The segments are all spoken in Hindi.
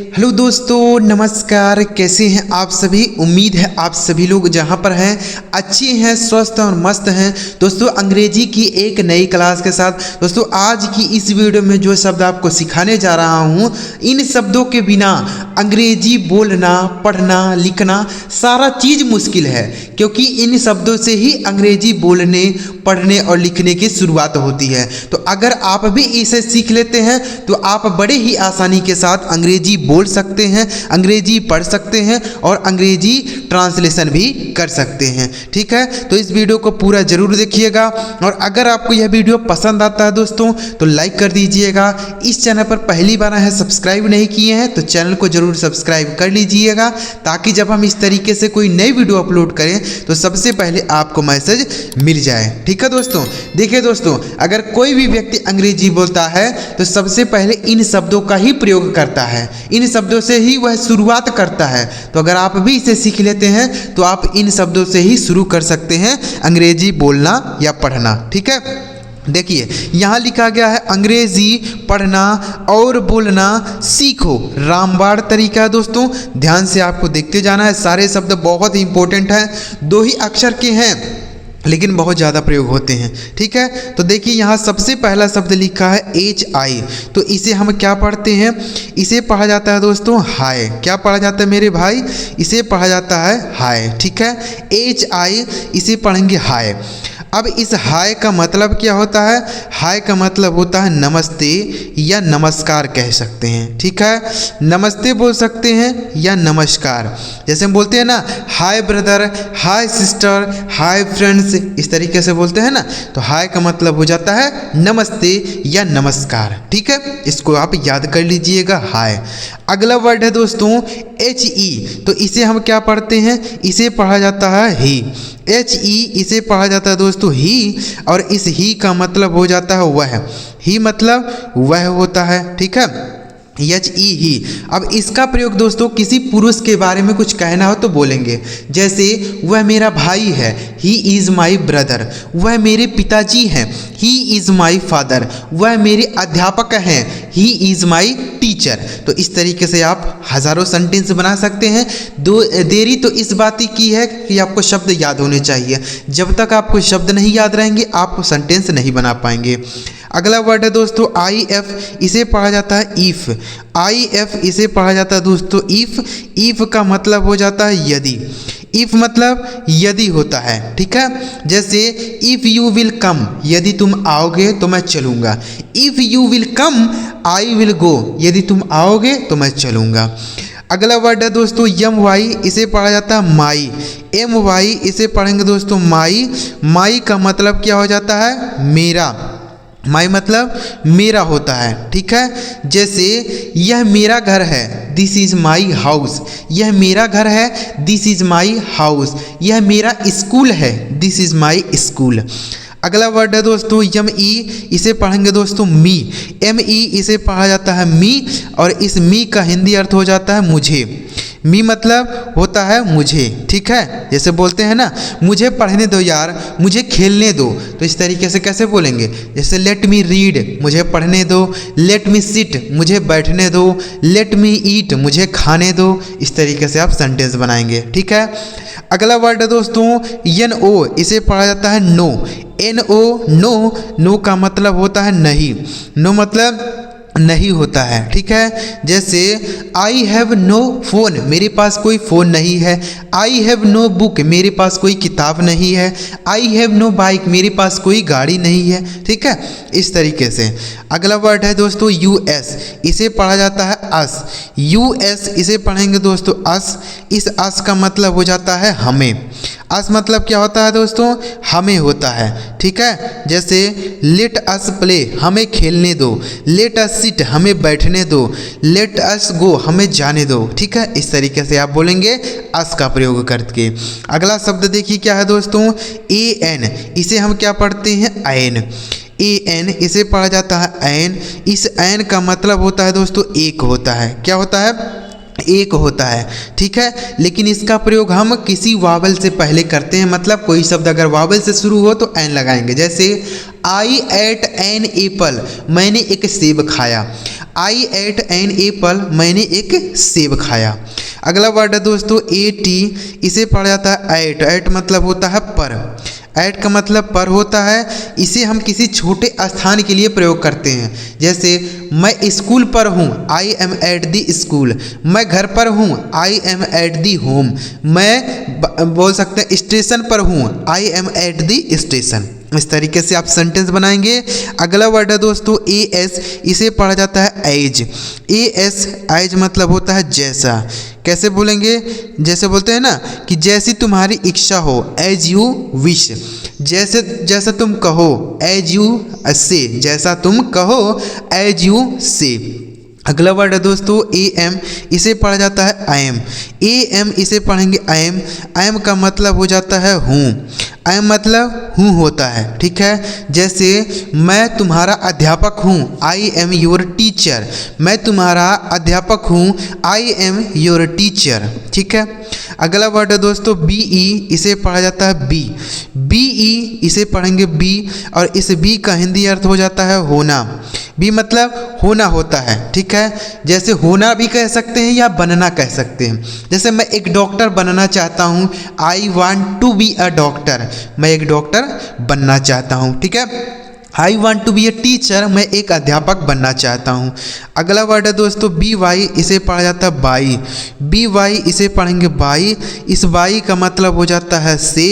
हेलो दोस्तों, नमस्कार। कैसे हैं आप सभी? उम्मीद है आप सभी लोग जहां पर हैं अच्छे हैं, स्वस्थ और मस्त हैं। दोस्तों, अंग्रेजी की एक नई क्लास के साथ दोस्तों आज की इस वीडियो में जो शब्द आपको सिखाने जा रहा हूं, इन शब्दों के बिना अंग्रेजी बोलना, पढ़ना, लिखना सारा चीज़ मुश्किल है, क्योंकि इन शब्दों से ही अंग्रेजी बोलने, पढ़ने और लिखने की शुरुआत होती है। तो अगर आप भी इसे सीख लेते हैं तो आप बड़े ही आसानी के साथ अंग्रेजी बोल सकते हैं, अंग्रेजी पढ़ सकते हैं और अंग्रेजी ट्रांसलेशन भी कर सकते हैं। ठीक है, तो इस वीडियो को पूरा जरूर देखिएगा और अगर आपको यह वीडियो पसंद आता है दोस्तों तो लाइक कर दीजिएगा। इस चैनल पर पहली बार आए हैं, सब्सक्राइब नहीं किए हैं तो चैनल को जरूर सब्सक्राइब कर लीजिएगा, ताकि जब हम इस तरीके से कोई नई वीडियो अपलोड करें तो सबसे पहले आपको मैसेज मिल जाए। ठीक है दोस्तों, देखिए दोस्तों, अगर कोई भी व्यक्ति अंग्रेजी बोलता है तो सबसे पहले इन शब्दों का ही प्रयोग करता है, इन शब्दों से ही वह शुरुआत करता है। तो अगर आप भी इसे सीख लेते हैं तो आप इन शब्दों से ही शुरू कर सकते हैं अंग्रेजी बोलना या पढ़ना। ठीक है, देखिए यहाँ लिखा गया है अंग्रेजी पढ़ना और बोलना सीखो, रामबाण तरीका है दोस्तों। ध्यान से आपको देखते जाना है, सारे शब्द बहुत ही इंपॉर्टेंट हैं, दो ही अक्षर के हैं लेकिन बहुत ज़्यादा प्रयोग होते हैं। ठीक है, तो देखिए यहाँ सबसे पहला शब्द लिखा है HI, तो इसे हम क्या पढ़ते हैं? इसे पढ़ा जाता है दोस्तों हाय। क्या पढ़ा जाता है मेरे भाई? इसे पढ़ा जाता है हाय। ठीक है, HI इसे पढ़ेंगे हाय। अब इस हाय का मतलब क्या होता है? हाय का मतलब होता है नमस्ते या नमस्कार कह सकते हैं। ठीक है, नमस्ते बोल सकते हैं या नमस्कार, जैसे हम बोलते हैं ना हाय ब्रदर, हाय सिस्टर, हाय फ्रेंड्स, इस तरीके से बोलते हैं ना, तो हाय का मतलब हो जाता है नमस्ते या नमस्कार। ठीक है, इसको आप याद कर लीजिएगा, हाय। अगला वर्ड है दोस्तों HE, तो इसे हम क्या पढ़ते हैं? इसे पढ़ा जाता है ही। HE इसे पढ़ा जाता है दोस्तों ही, और इस ही का मतलब हो जाता है वह। ही मतलब वह होता है। ठीक है, HE ही। अब इसका प्रयोग दोस्तों किसी पुरुष के बारे में कुछ कहना हो तो बोलेंगे, जैसे वह मेरा भाई है, ही इज़ माई ब्रदर। वह मेरे पिताजी हैं, ही इज़ माई फादर। वह मेरे अध्यापक हैं, ही इज़ माई टीचर। तो इस तरीके से आप हज़ारों सेंटेंस बना सकते हैं। देरी तो इस बात की है कि आपको शब्द याद होने चाहिए। जब तक आपको शब्द नहीं याद रहेंगे आप सेंटेंस नहीं बना पाएंगे। अगला वर्ड है दोस्तों IF, इसे पढ़ा जाता है इफ़। IF इसे पढ़ा जाता है दोस्तों इफ़। इफ़ का मतलब हो जाता है यदि। इफ़ मतलब यदि होता है। ठीक है, जैसे इफ़ यू विल कम, यदि तुम आओगे तो मैं चलूँगा। If you will come I will go, यदि तुम आओगे तो मैं चलूँगा। अगला वर्ड है दोस्तों MY, इसे पढ़ा जाता है माई। MY इसे पढ़ेंगे दोस्तों माई। माई का मतलब क्या हो जाता है? मेरा। माई मतलब मेरा होता है। ठीक है, जैसे यह मेरा घर है, दिस इज़ माई हाउस। यह मेरा घर है, दिस इज़ माई हाउस। यह मेरा स्कूल है, दिस इज़ माई स्कूल। अगला वर्ड है दोस्तों ME, इसे पढ़ेंगे दोस्तों मी। ME इसे पढ़ा जाता है मी, और इस मी का हिंदी अर्थ हो जाता है मुझे। मी मतलब होता है मुझे। ठीक है, जैसे बोलते हैं ना मुझे पढ़ने दो यार, मुझे खेलने दो, तो इस तरीके से कैसे बोलेंगे? जैसे लेट मी रीड, मुझे पढ़ने दो। लेट मी सिट, मुझे बैठने दो। लेट मी ईट, मुझे खाने दो। इस तरीके से आप सेंटेंस बनाएंगे। ठीक है, अगला वर्ड है दोस्तों NO, इसे पढ़ा जाता है नो। NO नो, नो का मतलब होता है नहीं। नो मतलब नहीं होता है। ठीक है, जैसे आई हैव नो फ़ोन, मेरे पास कोई फ़ोन नहीं है। आई हैव नो बुक, मेरे पास कोई किताब नहीं है। आई हैव नो बाइक, मेरे पास कोई गाड़ी नहीं है। ठीक है, इस तरीके से। अगला वर्ड है दोस्तों US, इसे पढ़ा जाता है अस। US इसे पढ़ेंगे दोस्तों अस। इस अस का मतलब हो जाता है हमें। अस मतलब क्या होता है दोस्तों? हमें होता है। ठीक है, जैसे लेट अस प्ले, हमें खेलने दो। लेट अस सिट, हमें बैठने दो। लेट अस गो, हमें जाने दो। ठीक है, इस तरीके से आप बोलेंगे अस का प्रयोग करके। अगला शब्द देखिए क्या है दोस्तों AN, इसे हम क्या पढ़ते हैं? ऐन। AN इसे पढ़ा जाता है ऐन। इस ऐन का मतलब होता है दोस्तों एक होता है। क्या होता है? एक होता है। ठीक है, लेकिन इसका प्रयोग हम किसी वावल से पहले करते हैं। मतलब कोई शब्द अगर वावल से शुरू हो तो एन लगाएंगे। जैसे आई एट एन एप्पल, मैंने एक सेब खाया। आई एट एन एप्पल, मैंने एक सेब खाया। अगला वर्ड है दोस्तों एटी, इसे पढ़ा जाता है एट। एट मतलब होता है पर, एट का मतलब पर होता है। इसे हम किसी छोटे स्थान के लिए प्रयोग करते हैं, जैसे मैं स्कूल पर हूँ, I am at the school. मैं घर पर हूँ, I am at the home. मैं बोल सकते हैं स्टेशन पर हूँ, I am at the station. इस तरीके से आप सेंटेंस बनाएंगे। अगला वर्ड है दोस्तों ए एस, इसे पढ़ा जाता है एज। ए एस, एज मतलब होता है जैसा। कैसे बोलेंगे? जैसे बोलते हैं ना कि जैसी तुम्हारी इच्छा हो, एज यू विश। जैसे जैसा तुम कहो, एज यू से। जैसा तुम कहो, एज यू से। अगला वर्ड है दोस्तों ए एम, इसे पढ़ा जाता है आई एम। ए एम, इसे पढ़ेंगे आई एम। आई एम का मतलब हो जाता है हूँ। आई एम मतलब हूँ होता है, ठीक है। जैसे मैं तुम्हारा अध्यापक हूँ, आई एम योर टीचर। मैं तुम्हारा अध्यापक हूँ, आई एम योर टीचर, ठीक है। अगला वर्ड है दोस्तों बी ई, इसे पढ़ा जाता है बी। बी ई, इसे पढ़ेंगे बी, और इस बी का हिंदी अर्थ हो जाता है होना। बी मतलब होना होता है, ठीक है। जैसे होना भी कह सकते हैं या बनना कह सकते हैं। जैसे मैं एक डॉक्टर बनना चाहता हूँ, I want to be a doctor. मैं एक डॉक्टर बनना चाहता हूँ, ठीक है। I want to be a teacher, मैं एक अध्यापक बनना चाहता हूँ। अगला वर्ड है दोस्तों बी वाई, इसे पढ़ा जाता है बाई। बी वाई, इसे पढ़ेंगे बाई। इस बाई का मतलब हो जाता है से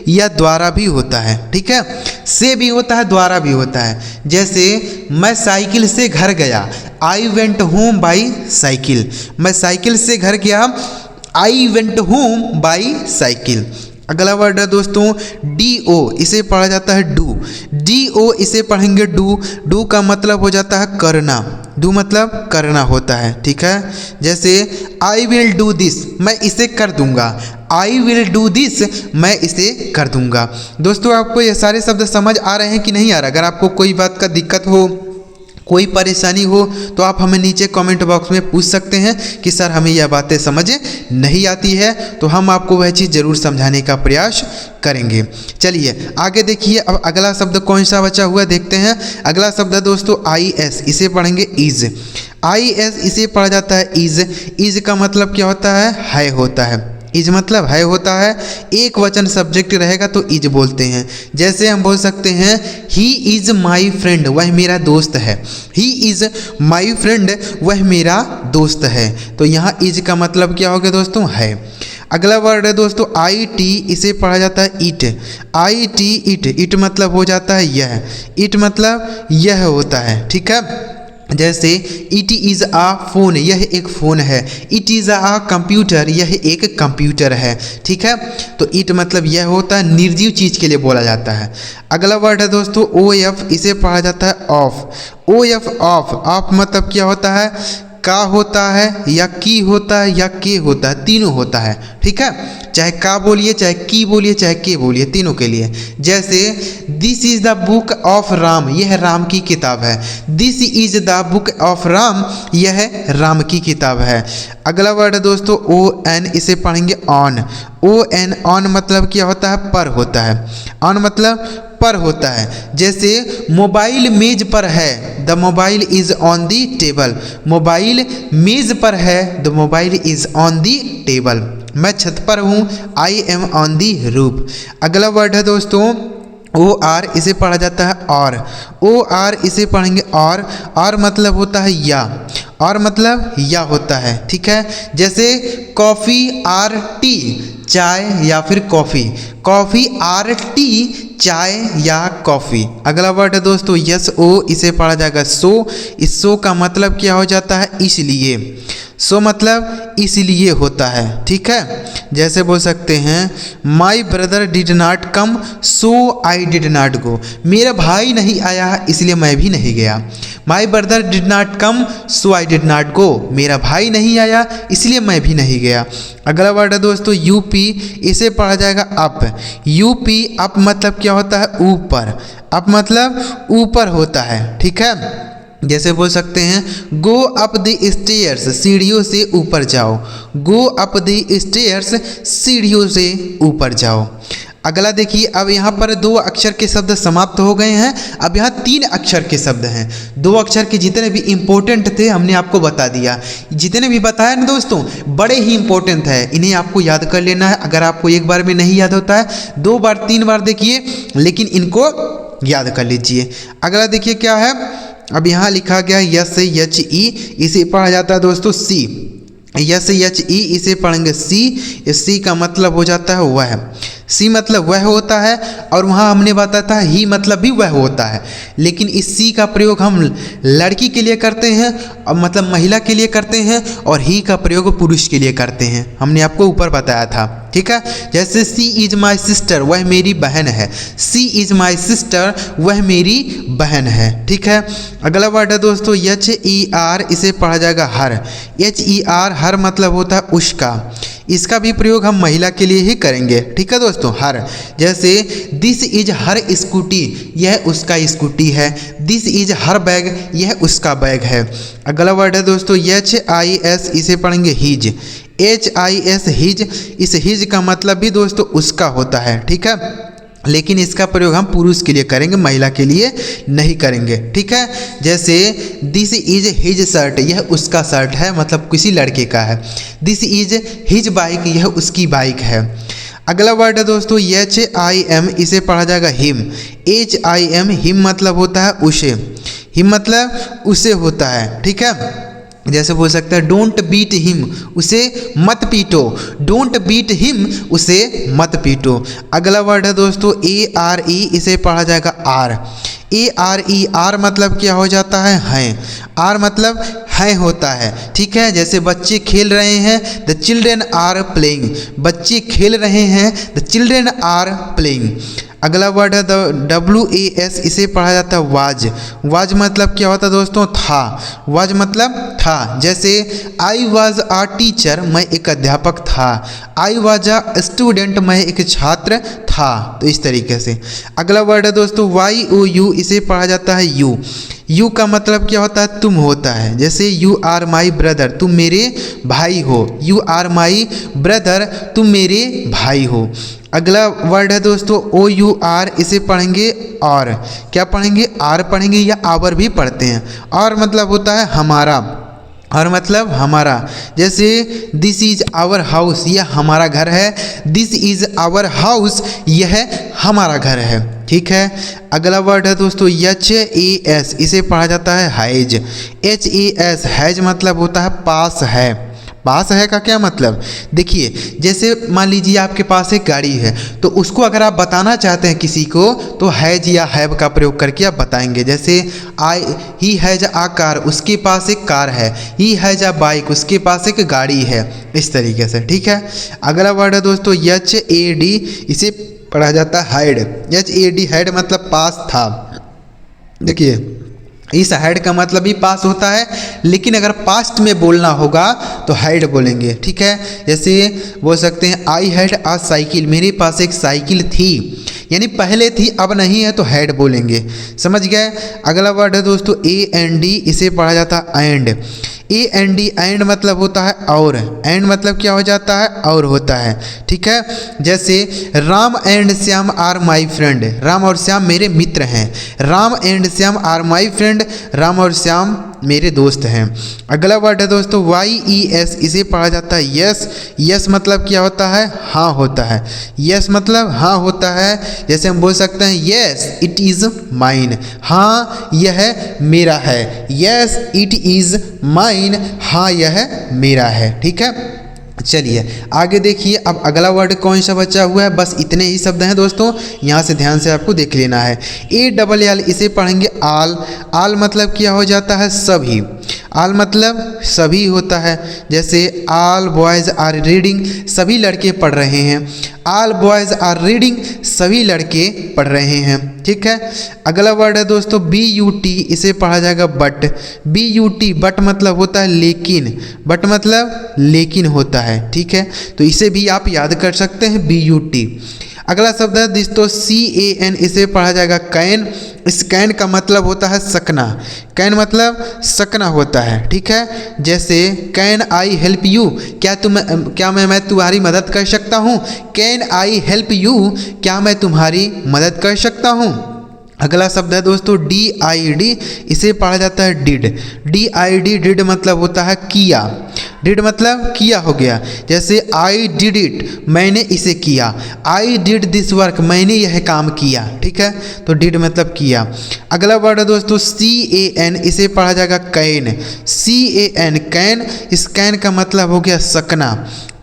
या द्वारा भी होता है, ठीक है। से भी होता है, द्वारा भी होता है। जैसे मैं साइकिल से घर गया, I went home by cycle. मैं साइकिल से घर गया, I went home by cycle. अगला वर्ड है दोस्तों डी ओ, इसे पढ़ा जाता है डू। डी ओ, इसे पढ़ेंगे डू। डू का मतलब हो जाता है करना। डू मतलब करना होता है, ठीक है। जैसे आई विल डू दिस, मैं इसे कर दूंगा। आई विल डू दिस, मैं इसे कर दूंगा। दोस्तों आपको ये सारे शब्द समझ आ रहे हैं कि नहीं आ रहा? अगर आपको कोई बात का दिक्कत हो, कोई परेशानी हो, तो आप हमें नीचे कमेंट बॉक्स में पूछ सकते हैं कि सर हमें यह बातें समझ नहीं आती है, तो हम आपको वह चीज़ ज़रूर समझाने का प्रयास करेंगे। चलिए आगे देखिए, अब अगला शब्द कौन सा बचा हुआ देखते हैं। अगला शब्द है दोस्तों आई एस, इसे पढ़ेंगे इज। आई एस, इसे पढ़ा जाता है इज। इज का मतलब क्या होता है होता है। इज मतलब है होता है। एक वचन सब्जेक्ट रहेगा तो इज बोलते हैं। जैसे हम बोल सकते हैं ही इज़ माई फ्रेंड, वह मेरा दोस्त है। ही इज़ माई फ्रेंड, वह मेरा दोस्त है। तो यहाँ इज का मतलब क्या हो गया दोस्तों? है। अगला वर्ड है दोस्तों आई टी, इसे पढ़ा जाता है it. I T it, it मतलब हो जाता है यह। इट मतलब यह होता है, ठीक है। जैसे इट इज़ आ फ़ोन, यह एक फ़ोन है। इट इज़ आ कंप्यूटर, यह एक कंप्यूटर है, ठीक है। तो इट मतलब यह होता है, निर्जीव चीज़ के लिए बोला जाता है। अगला वर्ड है दोस्तों ओ एफ, इसे पढ़ा जाता है of. O F of, of मतलब क्या होता है? का होता है या की होता है या के होता है, तीनों होता है, ठीक है। चाहे का बोलिए, चाहे की बोलिए, चाहे के बोलिए, तीनों के लिए। जैसे this is the book of Ram, यह राम की किताब है। This is the book of Ram, यह राम की किताब है। अगला वर्ड है दोस्तों ओ एन, इसे पढ़ेंगे ऑन। ओ एन, ऑन मतलब क्या होता है? पर होता है। ऑन मतलब पर होता है। जैसे मोबाइल मेज पर है, the mobile is on the table. Mobile मेज पर है, the mobile is on the table. मैं छत पर हूँ, I am on the roof. अगला वर्ड है दोस्तों ओ आर, इसे पढ़ा जाता है और। ओ आर, इसे पढ़ेंगे और मतलब होता है या। और मतलब या होता है, ठीक है। जैसे कॉफ़ी आर टी, चाय या फिर कॉफ़ी। कॉफ़ी आर टी, चाय या कॉफ़ी। अगला वर्ड है दोस्तों यस ओ, इसे पढ़ा जाएगा सो। इस सो का मतलब क्या हो जाता है? इसलिए। सो मतलब इसलिए होता है, ठीक है। जैसे बोल सकते हैं my brother did not come so I did not go. मेरा भाई नहीं आया इसलिए मैं भी नहीं गया। My brother did not come so I did not go. मेरा भाई नहीं आया इसलिए मैं भी नहीं गया। अगला वर्ड है दोस्तों यूपी, इसे पढ़ा जाएगा अप। यूपी अप मतलब क्या होता है? ऊपर। अप मतलब ऊपर होता है, ठीक है। जैसे बोल सकते हैं गो अप द स्टेयर्स, सीढ़ियों से ऊपर जाओ। गो अप द स्टेयर्स, सीढ़ियों से ऊपर जाओ। अगला देखिए, अब यहाँ पर 2 अक्षर के शब्द समाप्त हो गए हैं, अब यहाँ 3 अक्षर के शब्द हैं। 2 अक्षर के जितने भी इम्पोर्टेंट थे हमने आपको बता दिया, जितने भी बताया ना दोस्तों बड़े ही इम्पोर्टेंट है, इन्हें आपको याद कर लेना है। अगर आपको एक बार में नहीं याद होता है 2 बार 3 बार देखिए, लेकिन इनको याद कर लीजिए। अगला देखिए क्या है, अब यहाँ लिखा गया यस एच ई, इसे पढ़ा जाता है दोस्तों सी। यस एच ई इसे पढ़ेंगे सी। इस सी का मतलब हो जाता है वह, सी मतलब वह होता है, और वहाँ हमने बताया था ही मतलब भी वह होता है, लेकिन इस सी का प्रयोग हम लड़की के लिए करते हैं और मतलब महिला के लिए करते हैं, और ही का प्रयोग पुरुष के लिए करते हैं, हमने आपको ऊपर बताया था। ठीक है, जैसे सी इज़ माई सिस्टर, वह मेरी बहन है। सी इज़ माई सिस्टर, वह मेरी बहन है। ठीक है, अगला वर्ड है दोस्तों एच ई आर, इसे पढ़ा जाएगा हर। एच ई आर, हर मतलब होता है उसका, इसका भी प्रयोग हम महिला के लिए ही करेंगे। ठीक है दोस्तों, हर। जैसे दिस इज हर स्कूटी, यह उसका स्कूटी है। दिस इज हर बैग, यह उसका बैग है। अगला वर्ड है दोस्तों एच आई एस, इसे पढ़ेंगे his. H I S, his. इस हिज का मतलब भी दोस्तों उसका होता है। ठीक है, लेकिन इसका प्रयोग हम पुरुष के लिए करेंगे, महिला के लिए नहीं करेंगे। ठीक है, जैसे दिस इज हिज शर्ट, यह उसका शर्ट है, मतलब किसी लड़के का है। दिस इज हिज बाइक, यह उसकी बाइक है। अगला वर्ड है दोस्तों एच आई एम, इसे पढ़ा जाएगा him. H I am, him मतलब होता है उसे, हिम मतलब उसे होता है। ठीक है, जैसे बोल सकते हैं डोंट बीट हिम, उसे मत पीटो। डोंट बीट हिम, उसे मत पीटो। अगला वर्ड है दोस्तों ए आर ई, इसे पढ़ा जाएगा are. A R E, are मतलब क्या हो जाता है, हैं। आर मतलब हैं होता है। ठीक है, जैसे बच्चे खेल रहे हैं, द चिल्ड्रेन आर प्लेइंग, बच्चे खेल रहे हैं, द चिल्ड्रेन आर प्लेइंग। अगला वर्ड है डब्ल्यू ए एस, इसे पढ़ा जाता है वाज। वाज मतलब क्या होता है दोस्तों, था। वाज मतलब था। जैसे आई वॉज आ टीचर, मैं एक अध्यापक था। आई वॉज आ स्टूडेंट, मैं एक छात्र था। तो इस तरीके से। अगला वर्ड है दोस्तों वाई ओ यू, इसे पढ़ा जाता है यू। यू का मतलब क्या होता है, तुम होता है। जैसे यू आर माई ब्रदर, तुम मेरे भाई हो। यू आर माई ब्रदर, तुम मेरे भाई हो। अगला वर्ड है दोस्तों ओ यू आर, इसे पढ़ेंगे और। क्या पढ़ेंगे, आर पढ़ेंगे या आवर भी पढ़ते हैं। और मतलब होता है हमारा, और मतलब हमारा। जैसे दिस इज आवर हाउस, यह हमारा घर है। दिस इज आवर हाउस, यह हमारा घर है। ठीक है, अगला वर्ड है दोस्तों एच ए एस, इसे पढ़ा जाता है has. H A S, has मतलब होता है पास है। पास है का क्या मतलब, देखिए जैसे मान लीजिए आपके पास एक गाड़ी है, तो उसको अगर आप बताना चाहते हैं किसी को, तो हैज या हैव का प्रयोग करके आप बताएंगे। जैसे ही हैज आ कार, उसके पास एक कार है। ही हैज आ बाइक, उसके पास एक गाड़ी है। इस तरीके से। ठीक है, अगला वर्ड है दोस्तों एच ए डी, इसे पढ़ा जाता है hide. H A D, hide मतलब पास था। देखिए इस हाइड का मतलब भी पास होता है, लेकिन अगर पास्ट में बोलना होगा तो हाइड बोलेंगे। ठीक है, जैसे बोल सकते हैं आई हैड आ साइकिल, मेरे पास एक साइकिल थी, यानी पहले थी अब नहीं है, तो हैड बोलेंगे। समझ गए। अगला वर्ड है दोस्तों ए एन डी, इसे पढ़ा जाता है and. A N D, and मतलब होता है और। एंड मतलब क्या हो जाता है, और होता है। ठीक है, जैसे Ram and Shyam are my friend, Ram और श्याम मेरे मित्र हैं। Ram and Shyam are my friend, Ram और श्याम मेरे दोस्त हैं। अगला वर्ड है दोस्तों वाई ई एस, इसे पढ़ा जाता है यस। यस मतलब क्या होता है, हाँ होता है। यस मतलब हाँ होता है। जैसे हम बोल सकते हैं यस इट इज़ माइन, हाँ यह मेरा है। यस इट इज़ माइन, हाँ यह मेरा है। ठीक है, चलिए आगे देखिए। अब अगला वर्ड कौन सा बचा हुआ है, बस इतने ही शब्द हैं दोस्तों, यहाँ से ध्यान से आपको देख लेना है। ए डबल एल, इसे पढ़ेंगे आल। आल मतलब क्या हो जाता है, सभी। आल मतलब सभी होता है। जैसे आल बॉयज़ आर रीडिंग, सभी लड़के पढ़ रहे हैं। आल बॉयज़ आर रीडिंग, सभी लड़के पढ़ रहे हैं। ठीक है, अगला वर्ड है दोस्तों बी यू टी, इसे पढ़ा जाएगा but. B U T, but मतलब होता है लेकिन। बट मतलब लेकिन होता है। ठीक है, तो इसे भी आप याद कर सकते हैं बी यू टी। अगला शब्द है दोस्तों CAN, इसे पढ़ा जाएगा कैन। इस कैन का मतलब होता है सकना। कैन मतलब सकना होता है, ठीक है। जैसे कैन आई हेल्प यू, क्या मैं तुम्हारी मदद कर सकता हूँ। कैन आई हेल्प यू, क्या मैं तुम्हारी मदद कर सकता हूँ। अगला शब्द है दोस्तों DID, इसे पढ़ा जाता है डिड। DID, डिड मतलब होता है किया। डिड मतलब किया हो गया। जैसे आई डिड इट, मैंने इसे किया। आई डिड दिस वर्क, मैंने यह काम किया, ठीक है। तो डिड मतलब किया। अगला वर्ड है दोस्तों CAN, इसे पढ़ा जाएगा कैन। CAN, can. इस कैन का मतलब हो गया सकना।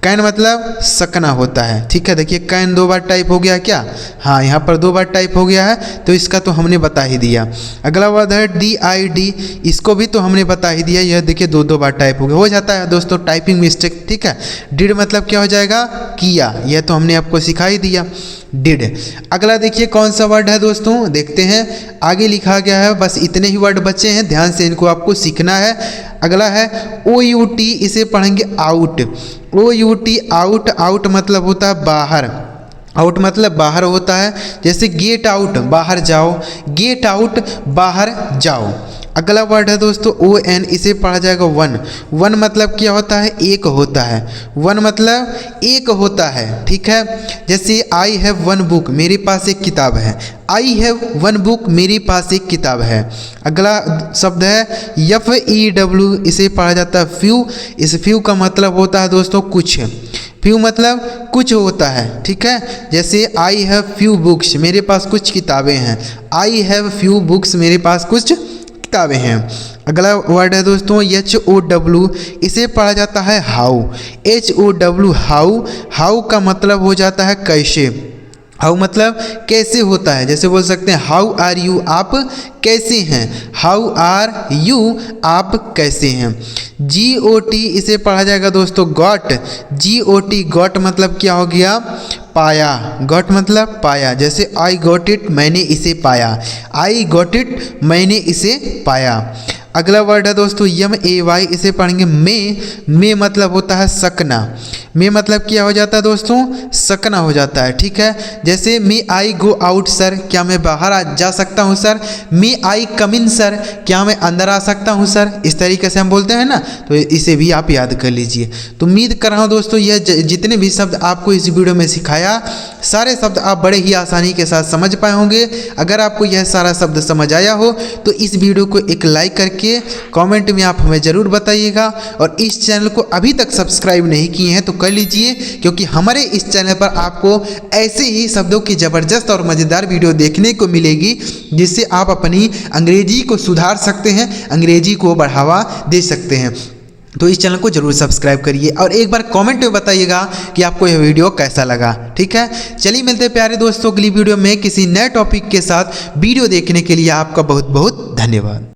कैन मतलब सकना होता है, ठीक है। देखिए कैन 2 बार टाइप हो गया क्या, हाँ यहाँ पर 2 बार टाइप हो गया है, तो इसका तो हमने बता ही दिया। अगला वर्ड है DID, इसको भी तो हमने बता ही दिया। यह देखिए 2 बार टाइप हो गया, हो जाता है दोस्तों टाइपिंग मिस्टेक, ठीक है। डिड मतलब क्या हो जाएगा, किया, यह तो हमने आपको सिखा ही दिया, डिड। अगला देखिए कौन सा वर्ड है दोस्तों, देखते हैं। आगे लिखा गया है, बस इतने ही वर्ड बचे हैं, ध्यान से इनको आपको सीखना है। अगला है OUT, इसे पढ़ेंगे आउट। OUT, out. आउट मतलब होता है बाहर। आउट मतलब बाहर होता है। जैसे गेट आउट, बाहर जाओ। गेट आउट, बाहर जाओ। अगला वर्ड है दोस्तों ON, इसे पढ़ा जाएगा वन। वन मतलब क्या होता है, एक होता है। वन मतलब एक होता है, ठीक है। जैसे आई हैव वन बुक, मेरे पास एक किताब है। आई हैव वन बुक, मेरे पास एक किताब है। अगला शब्द है FEW, इसे पढ़ा जाता है फ्यू। इस फ्यू का मतलब होता है दोस्तों कुछ। फ्यू मतलब कुछ होता है, ठीक है। जैसे आई हैव फ्यू बुक्स, मेरे पास कुछ किताबें हैं। आई हैव फ्यू बुक्स, मेरे पास कुछ किताबें हैं। अगला वर्ड है दोस्तों HOW, इसे पढ़ा जाता है हाउ। HOW, how. हाउ का मतलब हो जाता है कैसे। हाउ मतलब कैसे होता है। जैसे बोल सकते हैं हाउ आर यू, आप कैसे हैं। हाउ आर यू, आप कैसे हैं। GOT, इसे पढ़ा जाएगा दोस्तों गॉट। GOT, गॉट मतलब क्या हो गया, पाया। गॉट मतलब पाया। जैसे आई गॉट इट, मैंने इसे पाया। आई गॉट इट, मैंने इसे पाया। अगला वर्ड है दोस्तों MAY, इसे पढ़ेंगे मे मतलब होता है सकना। मे मतलब क्या हो जाता है दोस्तों, सकना हो जाता है, ठीक है। जैसे मे आई गो आउट सर, क्या मैं बाहर जा सकता हूँ सर। मे आई कम इन सर, क्या मैं अंदर आ सकता हूँ सर। इस तरीके से हम बोलते हैं ना, तो इसे भी आप याद कर लीजिए। तो उम्मीद कर रहा हूँ दोस्तों यह जितने भी शब्द आपको इस वीडियो में सिखाया, सारे शब्द आप बड़े ही आसानी के साथ समझ पाए होंगे। अगर आपको यह सारा शब्द समझ आया हो तो इस वीडियो को एक लाइक करके कमेंट में आप हमें ज़रूर बताइएगा। और इस चैनल को अभी तक सब्सक्राइब नहीं किए हैं तो कर लीजिए, क्योंकि हमारे इस चैनल पर आपको ऐसे ही शब्दों की ज़बरदस्त और मज़ेदार वीडियो देखने को मिलेगी, जिससे आप अपनी अंग्रेजी को सुधार सकते हैं, अंग्रेजी को बढ़ावा दे सकते हैं। तो इस चैनल को जरूर सब्सक्राइब करिए और एक बार कमेंट में बताइएगा कि आपको यह वीडियो कैसा लगा, ठीक है। चलिए मिलते हैं प्यारे दोस्तों अगली वीडियो में किसी नए टॉपिक के साथ। वीडियो देखने के लिए आपका बहुत बहुत धन्यवाद।